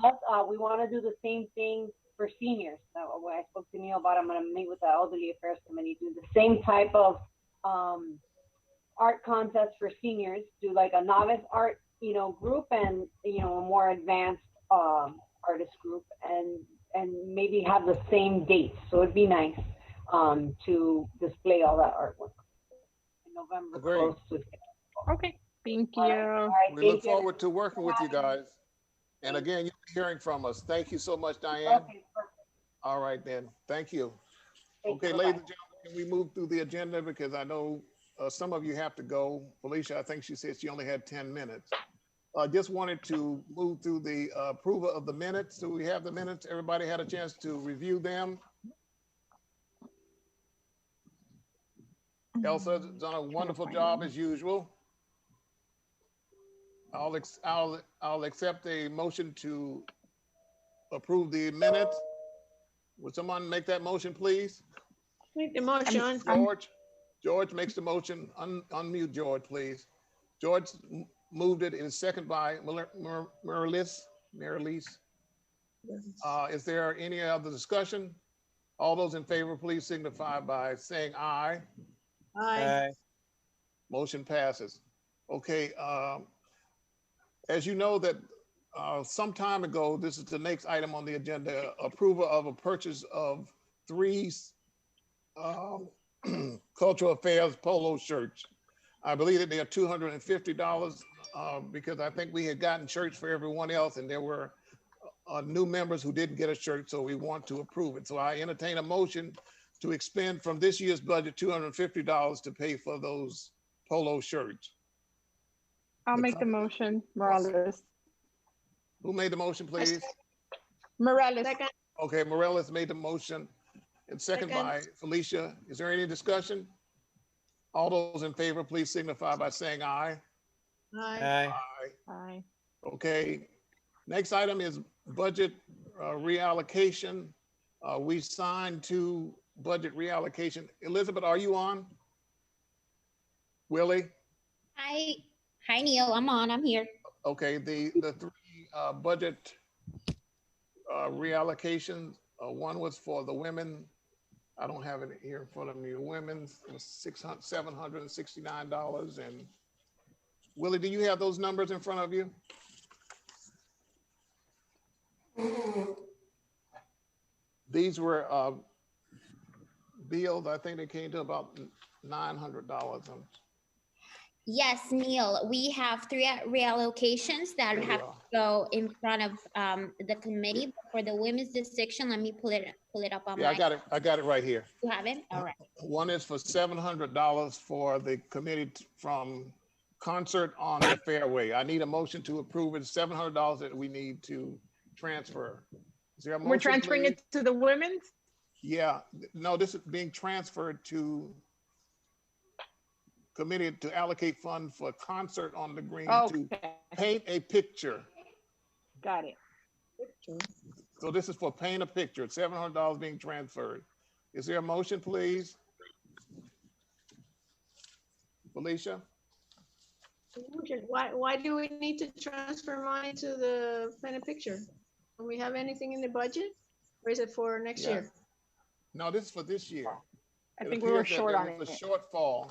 us, we want to do the same thing for seniors. So when I spoke to Neil about it, I'm going to meet with the Elderly Affairs Committee, do the same type of art contest for seniors, do like a novice art, group, and, a more advanced artist group, and maybe have the same dates. So it'd be nice to display all that artwork in November. Great. Close to Okay, thank you. All right, We thank look you. forward to working with you guys. And again, you'll be hearing from us. Thank you so much, Diane. Okay, perfect. All right, then. Thank you. Thank Okay, you. ladies Bye-bye. and gentlemen, can we move through the agenda because I know some of you have to go. Felicia, I think she said she only had 10 minutes. I just wanted to move through the approval of the minutes. Do we have the minutes? Everybody had a chance to review them? Elsa's done a wonderful job as usual. I'll accept a motion to approve the minutes. Would someone make that motion, please? Make the motion. George makes the motion. Unmute George, please. George moved it. It is seconded by Marilis. Is there any other discussion? All those in favor, please signify by saying aye. Aye. Motion passes. Okay. As you know that some time ago, this is the next item on the agenda, approval of a purchase of 3 cultural affairs polo shirts. I believe that they are $250 because I think we had gotten shirts for everyone else and there were new members who didn't get a shirt, so we want to approve it. So I entertain a motion to expend from this year's budget $250 to pay for those polo shirts. I'll make the motion, Morales. Who made the motion, please? Morales. Second. Okay, Morales made the motion and second by Felicia. Is there any discussion? All those in favor, please signify by saying aye. Aye. Aye. Okay, next item is budget reallocation. We signed 2 budget reallocation. Elizabeth, are you on? Willie? Hi, Neil. I'm here. Okay, the 3 budget reallocations. One was for the women. I don't have it here in front of me. Women's was $769. And Willie, do you have those numbers in front of you? These were bills. I think they came to about $900. Yes, Neil, we have 3 reallocations that have to go in front of the committee. For the women's section, let me pull it up on Yeah, I got it right here. You have it? All right. One is for $700 for the committee from Concert on the Fairway. I need a motion to approve it. $700 that we need to transfer. Is there a motion, We're transferring please? it to the women's? Yeah, no, this is being transferred to committee to allocate funds for Concert on the Green to paint a picture. Got it. So this is for paint a picture, $700 being transferred. Is there a motion, please? Felicia? Why do we need to transfer money to the planet picture? Do we have anything in the budget? Or is it for next year? No, this is for this year. I think we were appears that short on there it. was a shortfall.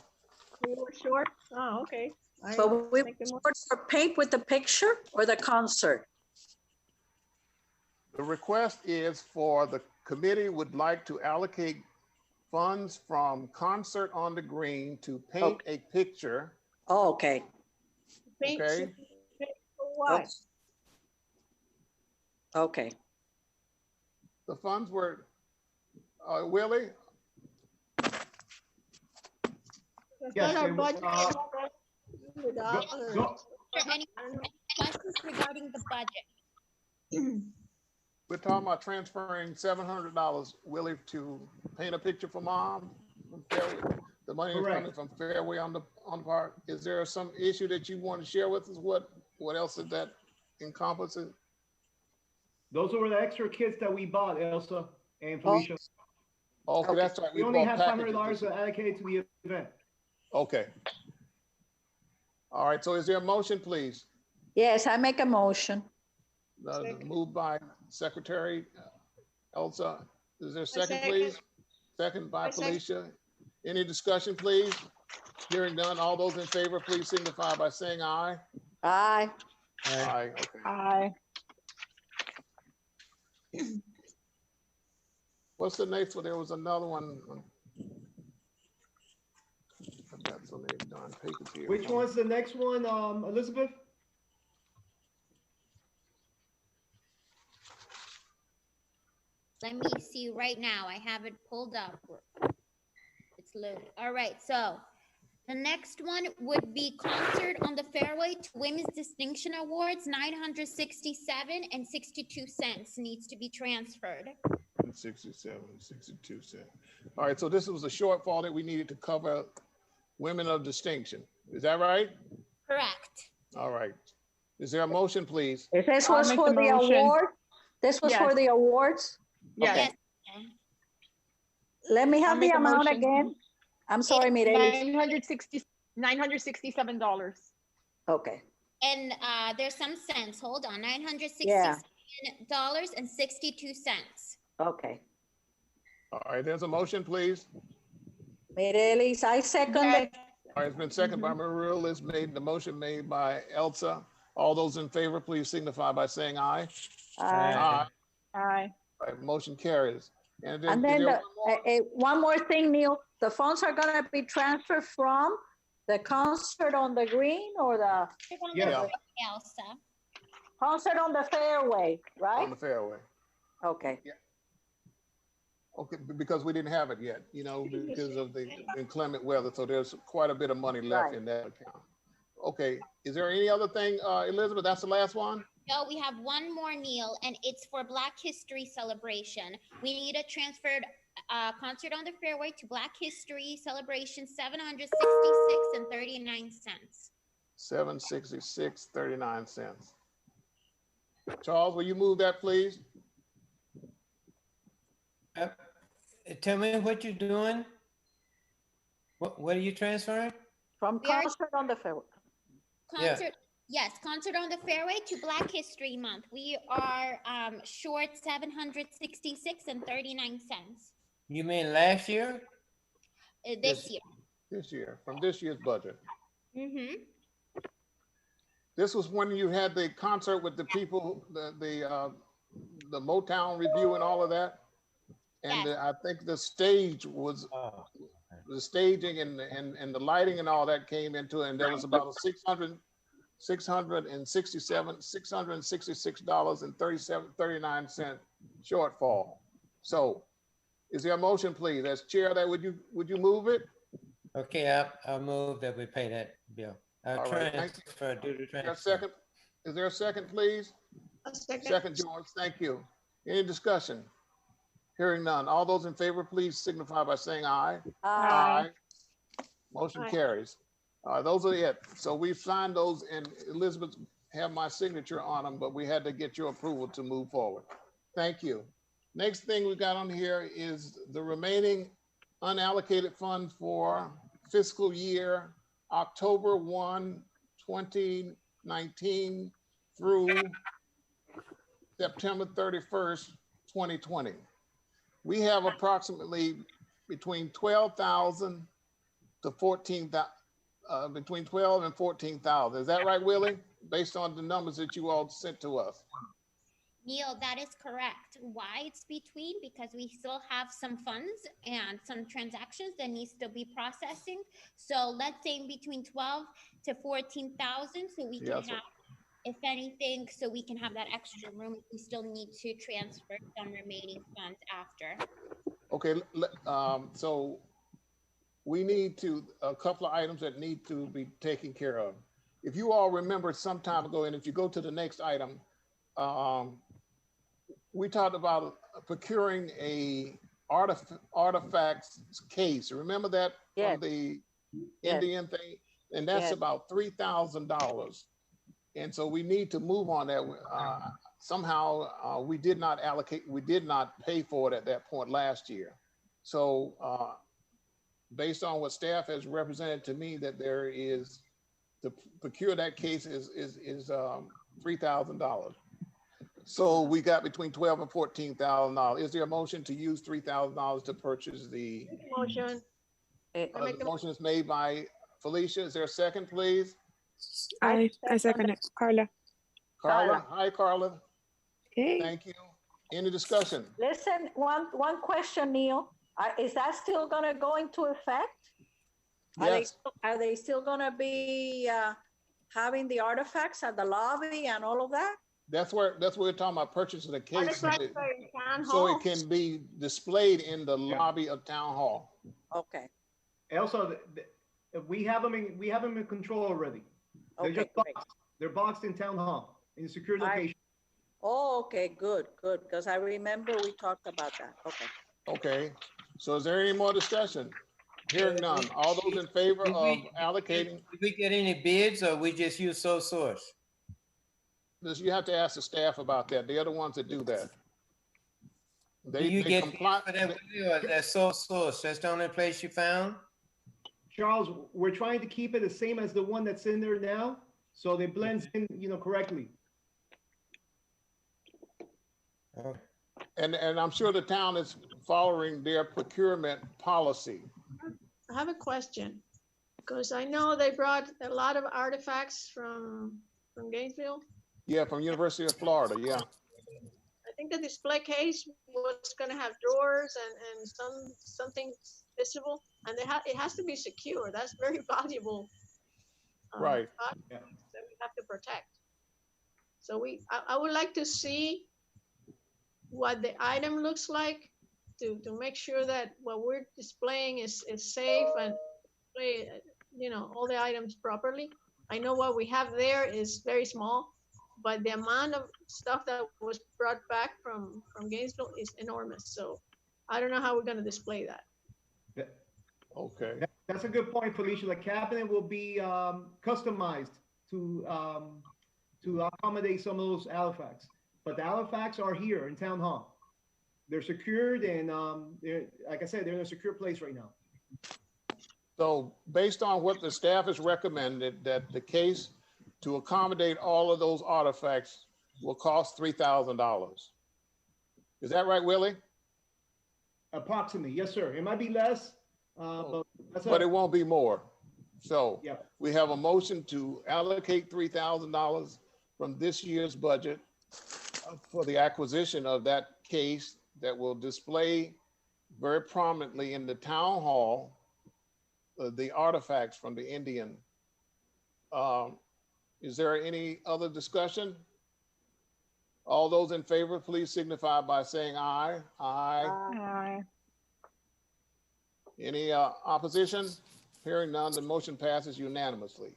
We were short? Oh, okay. So we short for paint with the picture or the concert? The request is for the committee would like to allocate funds from Concert on the Green to paint a picture. Oh, okay. Paint Okay. for what? Okay. The funds were, Willie? That's Yes, not our it was, budget. Any questions regarding the budget? We're talking about transferring $700, Willie, to paint a picture for mom. From Fairway. The money is coming from Fairway on the park. Is there some issue that you want to share with us? What else is that encompasses? Those were the extra kits that we bought, Elsa and Felicia. Okay, that's right. We only bought have $500 packages. to allocate to the event. Okay. All right, so is there a motion, please? Yes, I make a motion. Second. Moved by Secretary Elsa. Is there a I second, second. please? Second by I second. Felicia. Any discussion, please? Hearing none, all those in favor, please signify by saying aye. Aye. Aye, okay. Aye. What's the next one? There was another one. I've got so many darn papers here. Which one's the next one, Elizabeth? Let me see right now. I have it pulled up. It's loaded. All right, so the next one would be concert on the fairway to Women's Distinction Awards, 967 and 62 cents needs to be transferred. 67, 62 cents. All right, so this was a shortfall that we needed to cover women of distinction. Is that right? Correct. All right. Is there a motion, please? If this I'll was make for the the motion. award, this was for Yes. the awards? Yes. Yes. Let me I'll have the make a amount motion. again. I'm sorry, Mireles. $967. Okay, And there's some cents. Hold on. Yeah. $967.62. okay. All right, there's a motion, please. Mireles, I second it. All right, it's been seconded by Maria. It's made, the motion made by Elsa. All those in favor, please signify by saying aye. Aye. Aye. All right, motion carries. And And then then there one more thing, Neil, the funds are gonna be transferred from the concert on the green or the Yeah. Elsa. concert on the fairway, on right? the fairway. Okay, Okay, because we didn't have it yet, you know, because of the inclement weather. So there's quite a bit of money left Right. in that account. Okay, is there any other thing, Elizabeth? That's the last one? No, we have one more, Neil, and it's for Black History Celebration. We need a transferred concert on the fairway to Black History Celebration, 766 and 39 cents. 766.39 cents. Charles, will you move that, please? Tell me what you're doing. What are you transferring? from We are- concert on the fairway. Yeah. Concert, yes, concert on the fairway to Black History Month. We are short 766 and 39 cents You mean last year? this year. This year, from this year's budget. Mm-hmm. This was when you had the concert with the people, the Motown review and all of that. And Yes. I think the stage was, Oh, the staging and the lighting and all that came into it. And there was about a $666.39 shortfall. So is there a motion, please? As chair, that would you move it? okay, I'll move that we pay that bill. All I'll right, thank you. transfer, do the Is there a transfer. second? Is there a second, please? A second. Second, George, thank you. Any discussion? Hearing none. All those in favor, please signify by saying aye. Aye. Motion Aye. carries. Those are it. So we've signed those and Elizabeth have my signature on them, but we had to get your approval to move forward. Thank you. Next thing we got on here is the remaining unallocated fund for fiscal year October 1, 2019 through September 31st, 2020. We have approximately between 12,000 to 14,000, between 12 and 14,000. Is that right, Willie? Based on the numbers that you all sent to us. Neil, that is correct. Why it's between? Because we still have some funds and some transactions that needs to be processing. So let's say in between 12 to 14,000, so we can Yes. have, if anything, so we can have that extra room. We still need to transfer some remaining funds after. Okay, so we need a couple of items that need to be taken care of. If you all remember some time ago, and if you go to the next item, we talked about procuring a artifacts case. Remember that Yes. from the Yes. Indian thing? And that's Yes. about $3,000. And so we need to move on that. Somehow we did not allocate, we did not pay for it at that point last year. So based on what staff has represented to me, that there is, to procure that case is $3,000. So we got between $12,000 and $14,000. Is there a motion to use $3,000 to purchase the, Motion. I make the the motion is made by Felicia. Is there a second, please? I second it. Carla. Carla, hi Carla, Hey, thank you. Any discussion? Listen, one question, Neil. Is that still gonna go into effect? Yes, Are they still gonna be having the artifacts at the lobby and all of that? that's where we're talking about purchasing a case so Artifacts are in town so hall. it can be displayed in the lobby of town hall. Okay, Elsa, we have them in control already. They're okay, just great. boxed. They're boxed in town hall in a secure location. Oh, okay, good, because I remember we talked about that. Okay. Okay, so is there any more discussion? Hearing none. All those in favor Did of we- allocating, Did we get any bids or we just use sole source? this, you have to ask the staff about that. They're the ones that do that. Do They you get bids comply. for that, Willie, or that's sole source? That's the only place you found? Charles, we're trying to keep it the same as the one that's in there now, so they blend in, correctly. Okay. And I'm sure the town is following their procurement policy. I have a question, because I know they brought a lot of artifacts from Gainesville. Yeah, from University of Florida, yeah. I think the display case was gonna have drawers and something visible, and it has to be secure. That's very valuable. Right. product Yeah. That we have to protect. So I would like to see what the item looks like to make sure that what we're displaying is safe and display, all the items properly. I know what we have there is very small, but the amount of stuff that was brought back from Gainesville is enormous. So I don't know how we're gonna display that. Okay, That's a good point, Felicia. The cabinet will be customized to accommodate some of those artifacts. But the artifacts are here in town hall. They're secured and like I said, they're in a secure place right now. so based on what the staff has recommended, that the case to accommodate all of those artifacts will cost $3,000. Is that right, Willie? Approximately, yes, sir. It might be less, but that's But it won't be more. So yeah. we have a motion to allocate $3,000 from this year's budget for the acquisition of that case that will display very prominently in the town hall the artifacts from the Indian. Is there any other discussion? All those in favor, please signify by saying aye. Aye. aye. Any opposition? Hearing none, the motion passes unanimously.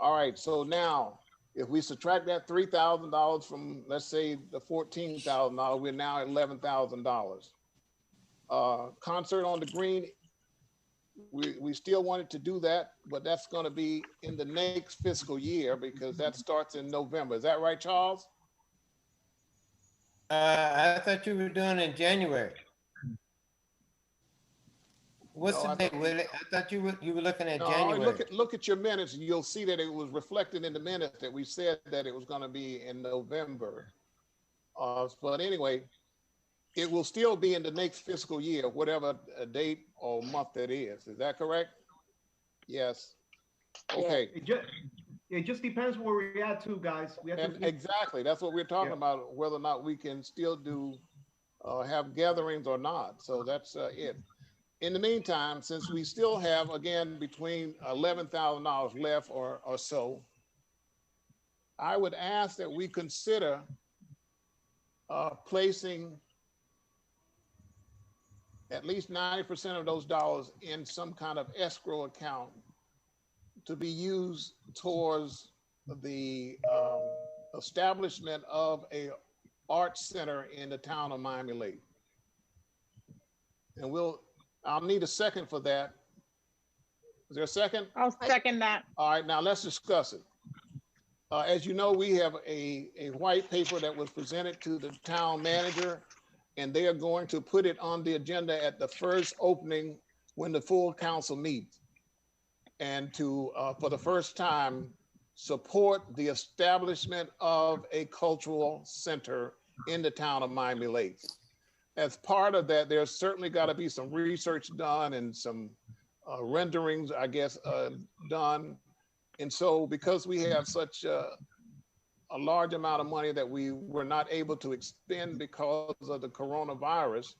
All right, so now, if we subtract that $3,000 from, let's say, the $14,000, we're now at $11,000. Concert on the Green, we still wanted to do that, but that's gonna be in the next fiscal year because that starts in November. Is that right, Charles? I thought you were doing it in January. What's No, the I date, thought- Willie? I thought you were looking at No, January. look at your minutes, and you'll see that it was reflected in the minutes that we said that it was gonna be in November. But anyway, it will still be in the next fiscal year, whatever date or month that is. Is that correct? Yes. Okay, It just depends where we're at too, guys. We have and to, exactly, that's what we're talking Yeah. about, whether or not we can still do, have gatherings or not. So that's it. In the meantime, since we still have, again, between $11,000 left or so, I would ask that we consider placing at least 90% of those dollars in some kind of escrow account to be used towards the establishment of a art center in the town of Miami Lakes. And I'll need a second for that. Is there a second? I'll second that. All right, now let's discuss it. As you know, we have a white paper that was presented to the town manager, and they are going to put it on the agenda at the first opening when the full council meets. And to, for the first time, support the establishment of a cultural center in the town of Miami Lakes. As part of that, there's certainly got to be some research done and some renderings, I guess, done. And so because we have such a large amount of money that we were not able to expend because of the coronavirus,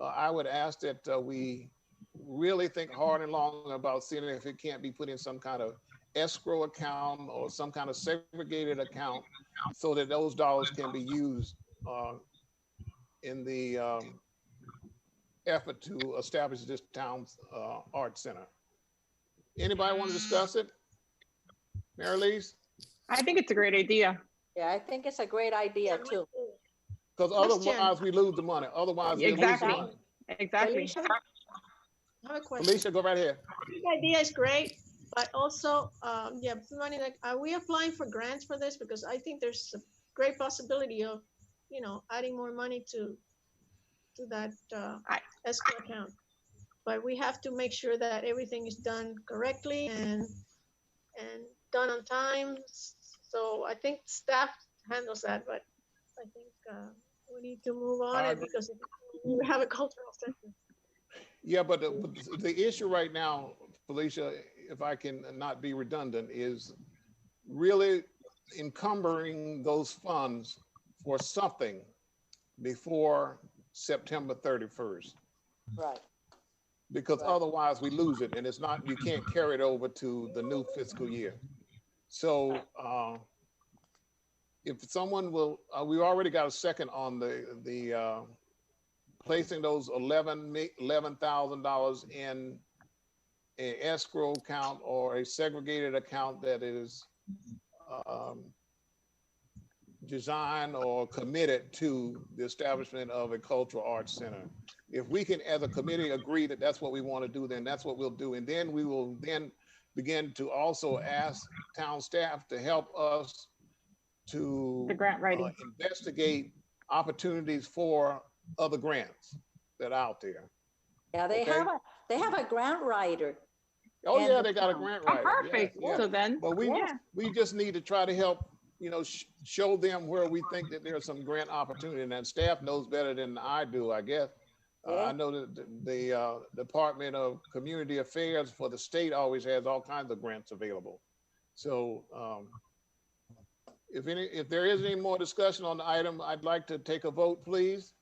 I would ask that we really think hard and long about seeing if it can't be put in some kind of escrow account or some kind of segregated account so that those dollars can be used in the effort to establish this town's art center. Anybody want to discuss it? Mary Lise? I think it's a great idea. Yeah, I think it's a great idea too. Because otherwise we lose the money. Otherwise we lose the Exactly. money. Exactly. Felicia? I have a question. Alicia, go right ahead. This idea is great, but also, yeah, money, like, are we applying for grants for this? Because I think there's a great possibility of, you know, adding more money to that escrow account. But we have to make sure that everything is done correctly and done on time. So I think staff handles that, but I think we need to move on it because we have a cultural center. Yeah, but the issue right now, Felicia, if I can not be redundant, is really encumbering those funds for something before September 31st. Right. Because otherwise we lose it and it's not, you can't carry it over to the new fiscal year. So if someone will, we already got a second on the placing those $11,000 in an escrow account or a segregated account that is designed or committed to the establishment of a cultural arts center. If we can, as a committee, agree that that's what we want to do, then that's what we'll do. And then we will then begin to also ask town staff to help us to The grant writing. investigate opportunities for other grants that are out there. Yeah, they Okay. have a grant writer. Oh And yeah, the they got a town. grant Oh, writer. perfect. Yeah. So then, But yeah. we just need to try to help, you know, show them where we think that there's some grant opportunity, and that staff knows better than I do, I guess. I know that the Department of Community Affairs for the state always has all kinds of grants available. So if there is any more discussion on the item, I'd like to take a vote, please.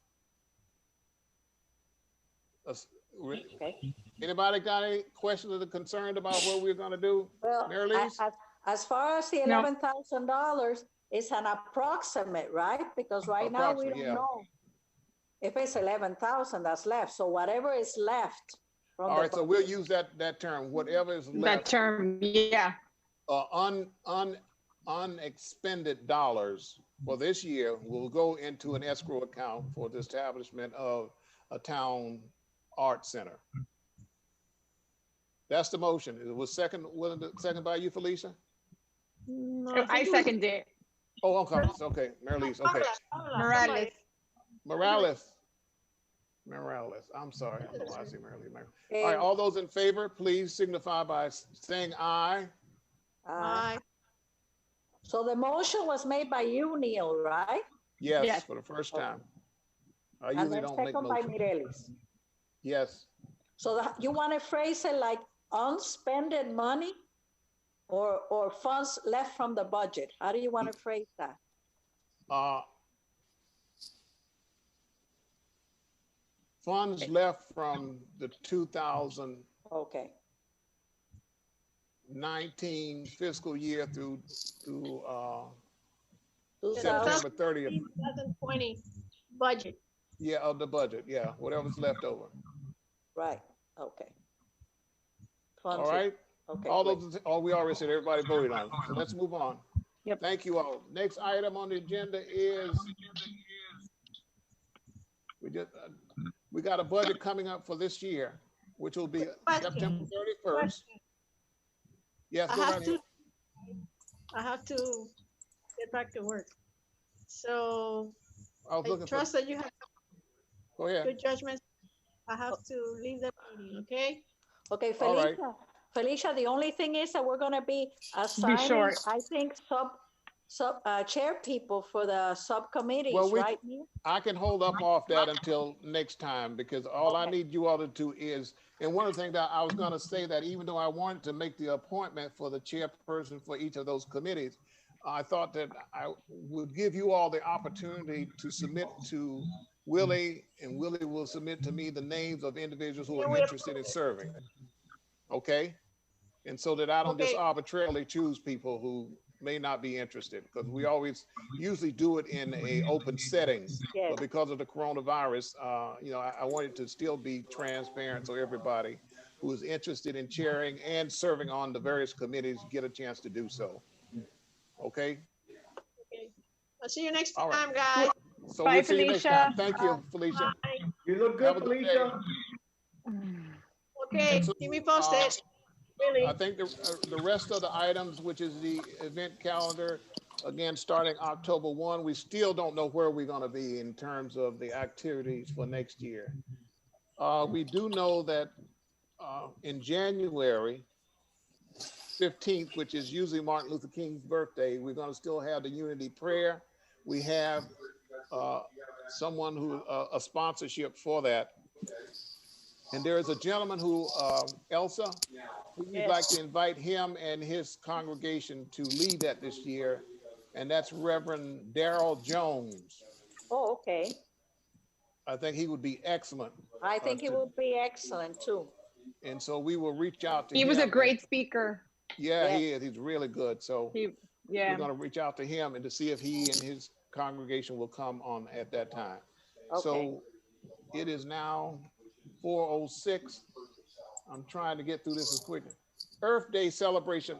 Okay. Anybody got any questions or concerned about what we're gonna do? Well, Mary Lise? as far as the No. $11,000, it's an approximate, right? Because right now we Approximate, don't yeah. know if it's 11,000 that's left. So whatever is left from All the right, so we'll use that term, whatever is That left, term, yeah. unexpended dollars for this year will go into an escrow account for the establishment of a town art center. That's the motion. It was second by you, Felicia? No, I think it was second it. Oh, okay, Mary Lise, okay. Paula, Morales. Morales, I'm sorry. I don't know why I see Mary Lise. All Okay. right, all those in favor, please signify by saying aye. Aye. So the motion was made by you, Neil, right? Yes, Yes. for the first time. I And usually then don't make second by motions. Mireles. Yes, So you want to phrase it like unspended money or funds left from the budget? How do you want to phrase that? funds left from the 2019 Okay. fiscal year through Two September thousand- 30th. 2020 budget. Yeah, of the budget, yeah, whatever's left over. Right, okay. All Funds- right, Okay. all great. those, we already said everybody voted on it, so let's move on. Yep. Thank you all. Next item on the agenda is we got a budget coming up for this year, which will be Question. September 31st. Yes, I go have right to, ahead. I have to get back to work. So I was I looking for, trust that you have go ahead. good judgment. I have to leave the meeting, okay? Okay, All right. Felicia, the only thing is that we're gonna be assigning, short. I think, chair people for the subcommittees, Well, right, Neil? I can hold up off that until next time, because all I Okay. need you all to do is, and one of the things that I was gonna say, that even though I wanted to make the appointment for the chairperson for each of those committees, I thought that I would give you all the opportunity to submit to Willie, and Willie will submit to me the names of individuals who are interested in serving. Okay? And so that I don't just Okay. arbitrarily choose people who may not be interested, because we always usually do it in a open setting. Yes. But because of the coronavirus, I want it to still be transparent, so everybody who is interested in chairing and serving on the various committees get a chance to do so. Okay? I'll see you next All right. time, guys. So Bye, we'll see you next Felicia. time. Thank you, Felicia. You look Have good, a good day. Felicia. Okay, So, keep me posted. Really. I think the rest of the items, which is the event calendar, again, starting October 1, we still don't know where we're going to be in terms of the activities for next year. We do know that in January 15th, which is usually Martin Luther King's birthday, we're going to still have the unity prayer. We have someone who, a sponsorship for that. And there is a gentleman who, Elsa, we'd like to invite him and his congregation to lead that this year. And that's Reverend Darrell Jones. Oh, okay. I think he would be excellent. I think it would be excellent too. And so we will reach out to him. He was a great speaker. Yeah, he is. He's really good. So we're Yeah. going to reach out to him and to see if he and his congregation will come on at that time. Okay. So it is now 4:06. I'm trying to get through this as quickly. Earth Day celebration.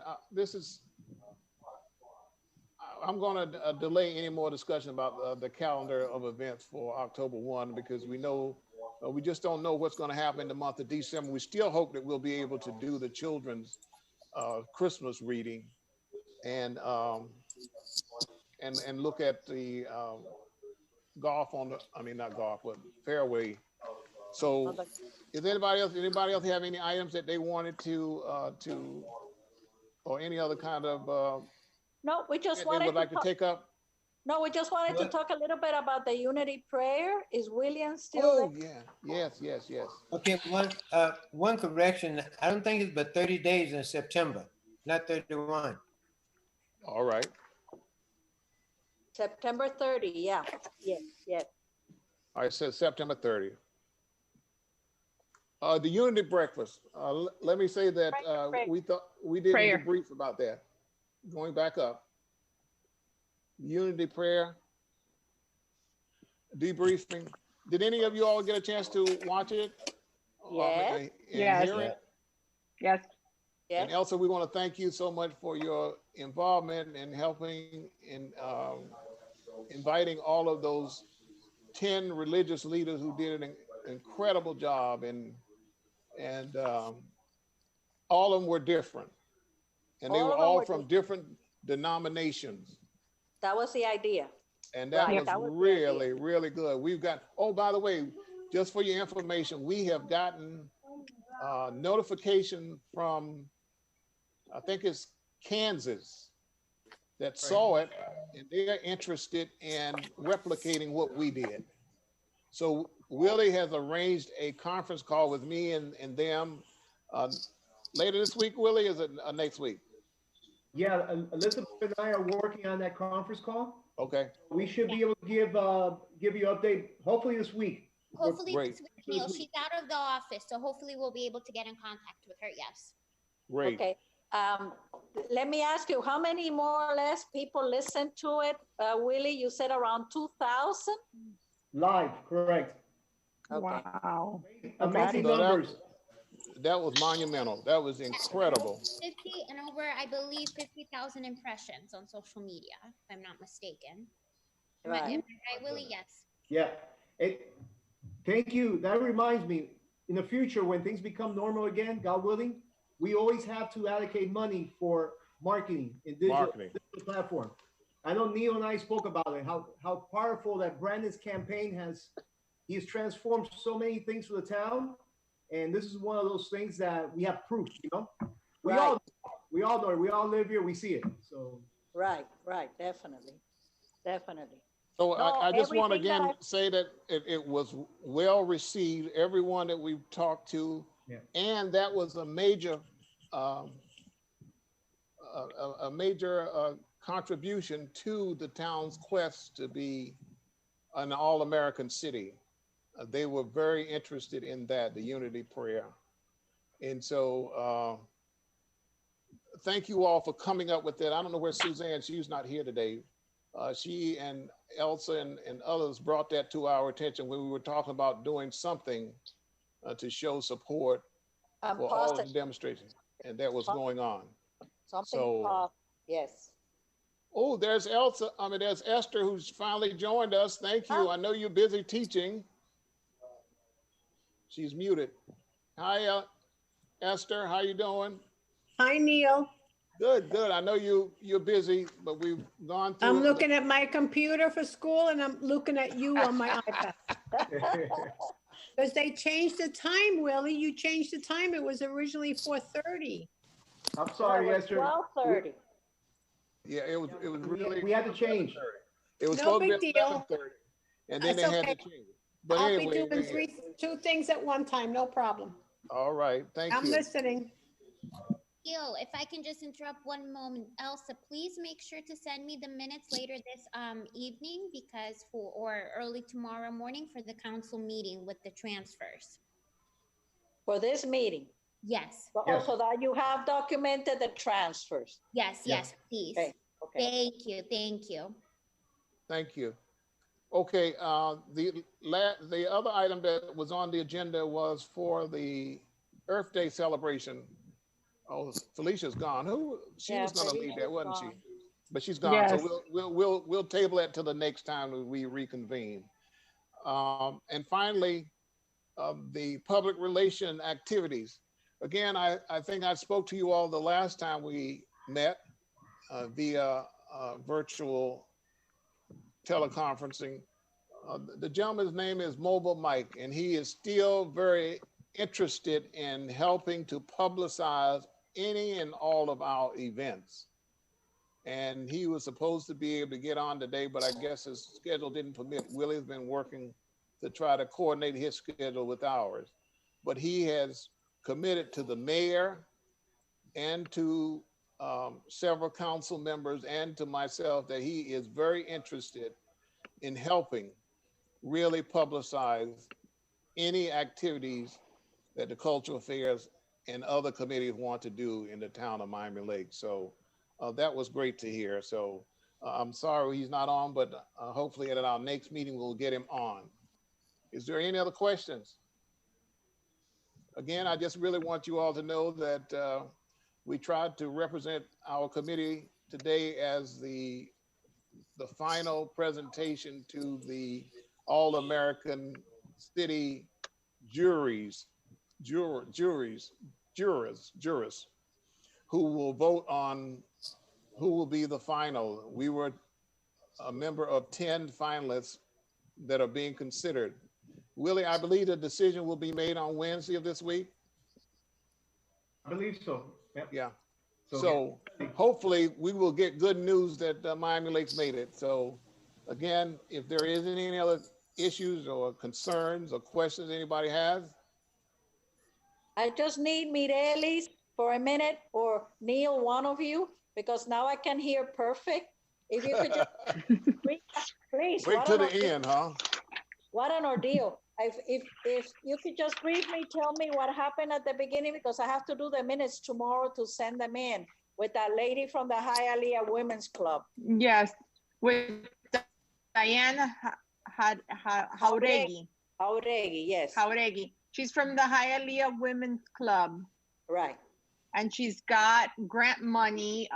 I'm going to delay any more discussion about the calendar of events for October 1, because we know, we just don't know what's going to happen in the month of December. We still hope that we'll be able to do the children's Christmas reading and look at the golf on the, I mean, not golf, but fairway. So is anybody else have any items that they wanted to or any other kind of No, we just they wanted would like to take up? No, we just wanted to talk a little bit about the unity prayer. Is William still Oh, there? yeah. Yes. Okay, one correction. I don't think it's but 30 days in September, not 31. All right. September 30, yeah. Yes. All right, so September 30th. The Unity Breakfast. Let me say that we thought we did Prayer. a brief about that. Going back up. Unity prayer. Debriefing. Did any of you all get a chance to watch it? Yes. And Yes. hear it? Yes. Yes. And Elsa, we want to thank you so much for your involvement in helping in inviting all of those 10 religious leaders who did an incredible job, and all of them were different, and they All were of them all were from different denominations, That was the idea. and that Right, was that was the really, really good. We've got, oh, by the way, just for your information, we have gotten notification from, I think it's Kansas, that saw it, and they're interested in replicating what we did. So Willie has arranged a conference call with me and them later this week. Willie, is it next week? Yeah, Elizabeth and I are working on that conference call. Okay. We should be able to give you an update, hopefully this week. Hopefully Great. this week, Neil. She's out of the office, so hopefully we'll be able to get in contact with her. Yes. Great. Okay. Let me ask you, how many more or less people listened to it? Willie, you said around 2,000? Live, correct. Okay. Wow. Amazing So numbers. that was monumental. That was incredible. 50 and over, I believe, 50,000 impressions on social media, if I'm not mistaken. Am I Right. right, Willie? Yes. Yeah. Thank you. That reminds me, in the future, when things become normal again, God willing, we always have to allocate money for marketing in digital platform. I know Neil and I spoke about it, how powerful that Brandon's campaign has. He's transformed so many things for the town. And this is one of those things that we have proof, you know? We all know it. We all live here. We see it. So Right, definitely, definitely. So No, I just want to everything that again say that it was well received, everyone that we've talked to. Yeah. And that was a major, um, a major contribution to the town's quest to be an all-American city. They were very interested in that, the unity prayer. And so thank you all for coming up with that. I don't know where Suzanne, she's not here today. She and Elsa and others brought that to our attention when we were talking about doing something to show support for all of the demonstrations, and that was going on. Something, yes. Oh, there's Elsa. I mean, there's Esther, who's finally joined us. Thank you. I know you're busy teaching. She's muted. Hi, Esther. How you doing? Hi, Neil. Good, good. I know you're busy, but we've gone through. I'm looking at my computer for school and I'm looking at you on my iPad. Because they changed the time, Willie. You changed the time. It was originally 4:30. I'm sorry, Esther. 12:30. Yeah, it was really. We had to change. It was No supposed to big be deal. 11:30, and then That's they had okay. to change it. But I'll anyway, be doing two things at one time, no problem. all right. Thank I'm you. listening. Gil, if I can just interrupt one moment, Elsa, please make sure to send me the minutes later this evening because or early tomorrow morning for the council meeting with the transfers. For this meeting. Yes. But Yes. also that you have documented the transfers. Yes, Yeah. yes, please. Okay, okay. Thank you, thank you. Thank you. Okay, the other item that was on the agenda was for the Earth Day celebration. Oh, Felicia's gone. She Yeah, was gonna lead Felicia's that, wasn't she? gone. But she's gone, Yes. so we'll table that till the next time we reconvene. And finally, the public relation activities. Again, I think I spoke to you all the last time we met via virtual teleconferencing. The gentleman's name is Mobile Mike, and he is still very interested in helping to publicize any and all of our events. And he was supposed to be able to get on today, but I guess his schedule didn't permit. Willie's been working to try to coordinate his schedule with ours. But he has committed to the mayor and to several council members and to myself that he is very interested in helping really publicize any activities that the Cultural Affairs and other committees want to do in the town of Miami Lakes. So that was great to hear. So I'm sorry he's not on, but hopefully at our next meeting, we'll get him on. Is there any other questions? Again, I just really want you all to know that we tried to represent our committee today as the final presentation to the All-American City jurors who will vote on who will be the final. We were a member of 10 finalists that are being considered. Willie, I believe the decision will be made on Wednesday of this week. I believe so. Yep. Yeah. So hopefully we will get good news that Miami Lakes made it. So again, if there is any other issues or concerns or questions anybody has. I just need Mireles for a minute, or Neil, one of you, because now I can hear perfect. If you could just please. Wait till the end, huh? What an ordeal. If you could just briefly tell me what happened at the beginning, because I have to do the minutes tomorrow to send them in with that lady from the Hialeah Women's Club. Yes, with Diana Jauregui. Jauregui, yes. Jauregui. She's from the Hialeah Women's Club. Right. And she's got grant money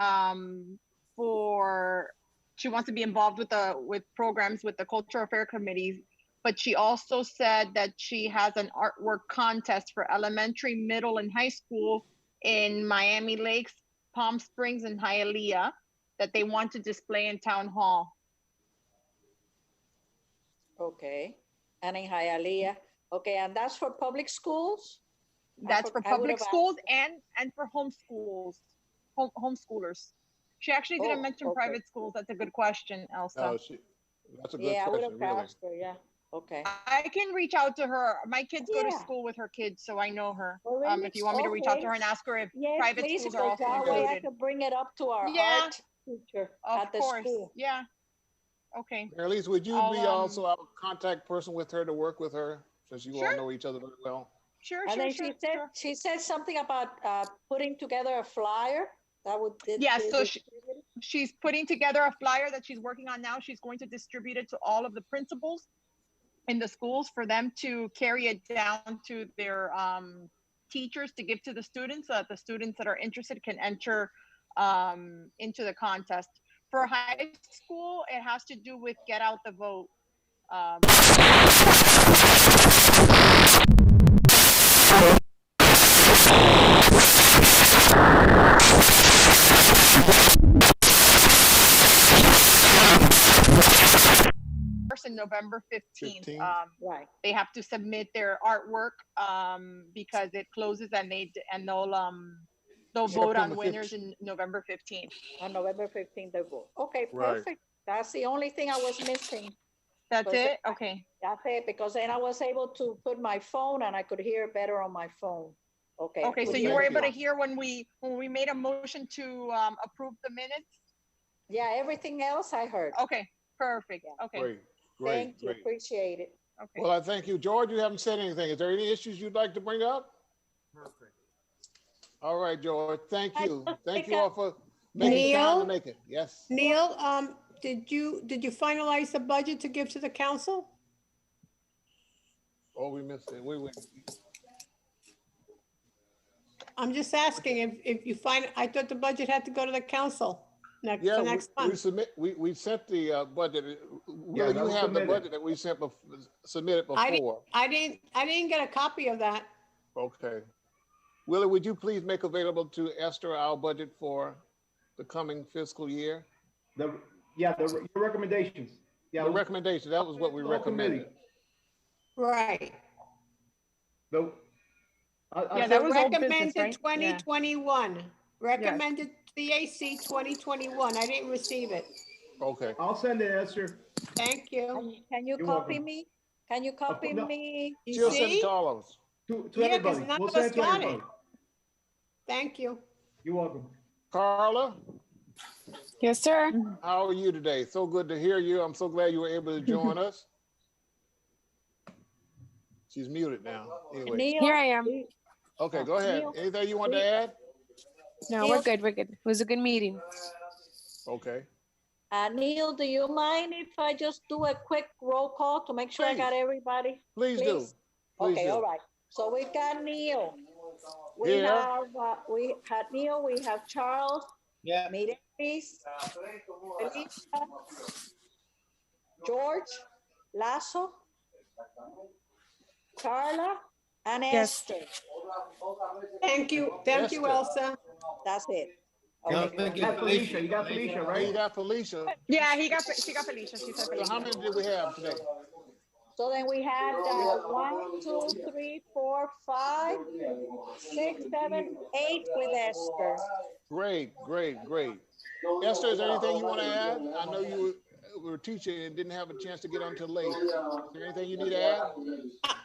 she wants to be involved with programs with the Cultural Affairs Committee. But she also said that she has an artwork contest for elementary, middle, and high school in Miami Lakes, Palm Springs, and Hialeah that they want to display in Town Hall. Okay. And in Hialeah. Okay, and that's for public schools? That's for public schools and for homeschoolers. She actually didn't Oh, mention okay. private schools. That's a good question, Elsa. Oh, that's a good Yeah, I would question, have really. asked her, yeah, okay. I can reach out to her. My kids go to Yeah. school with her kids, so I know her. Oh, really? If you want me to reach out Okay. to her and ask her if Yeah, private please, schools are because also that way I included. could bring it up to our Yeah. art teacher Of at the course, school. yeah. Okay, Marlies, would you I'll, be also our contact person with her to work with her, since you all Sure. know each other very well? sure, And sure, then sure, sure. she said something about putting together a flyer that would. Yeah, so she's putting together a flyer that she's working on now. She's going to distribute it to all of the principals in the schools for them to carry it down to their teachers to give to the students, so that the students that are interested can enter into the contest. For high school, it has to do with get out the vote. In November 15th. 15th. Right. They have to submit their artwork because it closes and they'll vote on September winners 15th. in November 15th. On November 15th, they vote. Okay, Right. perfect. That's the only thing I was missing. That's Perfect. it? Okay. That's it, because then I was able to put my phone and I could hear better on my phone. Okay. Okay, so good. you were Thank able to you. hear when we made a motion to approve the minutes? Yeah, everything else I heard. Okay, perfect. Okay, Great, great, Thank you, great. appreciate it. okay. Well, I thank you. George, you haven't said anything. Is there any issues you'd like to bring up? All right, George, thank you. Thank you all for making time Neil? to make it. Yes. Neil, did you finalize the budget to give to the council? Oh, we missed it. I'm just asking if you I thought the budget had to go to the council for Yeah, next we month. we sent the budget. Will that you was have the submitted. budget that we submitted I didn't- before? I didn't get a copy of that. Okay. Willie, would you please make available to Esther our budget for the coming fiscal year? Your recommendations. Yeah. The recommendation, that was what we Full recommended. committee. Right. The- Yeah, The that was old business, recommended right? Yeah. 2021, recommended the AC 2021. I didn't receive it. Okay. I'll send it, Esther. Thank you. Can you You're copy welcome. me? Can you copy no. me? You She'll send it see? to all of us. To Yeah, 'cause everybody. none We'll of send us it to got everybody. it. Thank you. You're welcome. Carla, Yes, sir. how are you today? So good to hear you. I'm so glad you were able to join us. She's muted now. Anyway, Neil, Here I am. okay, go ahead. Neil. Anything you want to add? No, we're good. We're good. It was a good meeting. Okay. Neil, do you mind if I just do a quick roll call to make sure I got everybody? Please do. Please? Please Okay, do. all right. So we've got Neil. We Here. have Neil, we have Charles, Yeah. Mireles, Felicia, George, Lasso, Carla, and Yes. Esther. Thank you. Thank you, Esther. Elsa. That's it. Don't Okay. forget You got Felicia, you got Felicia, Hey, you right? got Felicia. Yeah, she got Felicia. She said So Felicia. how many did we have today? So then we had 1, 2, 3, 4, 5, 6, 7, 8 with Esther. Great, great, great. Esther, is there anything you want to add? I know you were teaching and didn't have a chance to get on till late. Is there anything you need to add?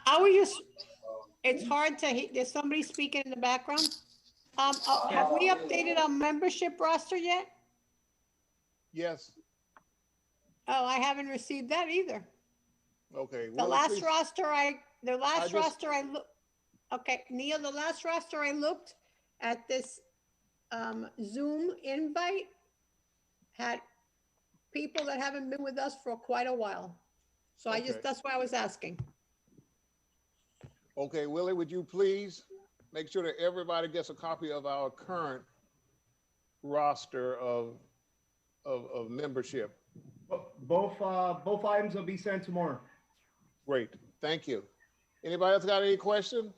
I was just, it's hard to hear, there's somebody speaking in the background. Have we updated our membership roster yet? Yes. Oh, I haven't received that either. Okay. The well, last please- roster I looked, okay, Neil, the last roster I looked at this Zoom invite had people that haven't been with us for quite a while. So Okay. that's why I was asking. Okay, Willie, would you please make sure that everybody gets a copy of our current roster of membership? Both items will be sent tomorrow. Great, thank you. Anybody else got any questions?